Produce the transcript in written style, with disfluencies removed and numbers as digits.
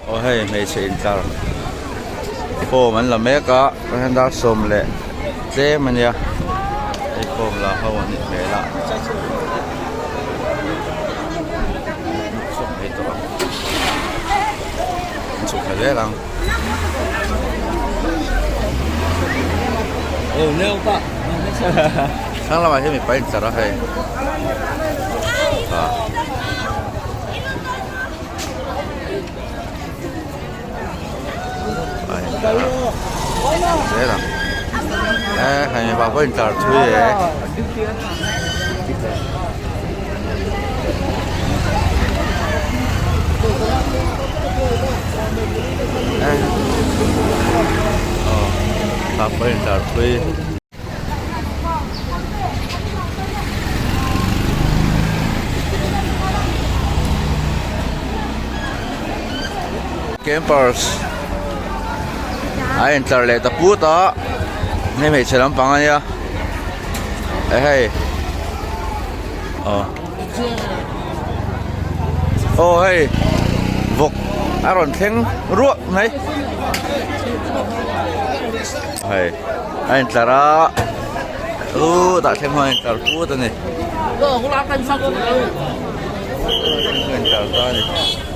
ô hay mấy chuyện tao phô mình là mấy có hắn đã xôm lệ dễ mà nhá cái phô là hậu nị mẹ lạ xôm hết rồi xôm hết dễ lắm nêu pa. sáng là mà thấy mình phải sao đó hay dễ lắm hay mình bảo với tờ thuê ấy bảo với tờ thuê campers ai enter le ta pu ta nei me chelam pang ania hey hey vok aron theng ruak nei hey ai enter a ta theng ho enter pu ta ni Cũng làm canh xong rồi. enter ta ni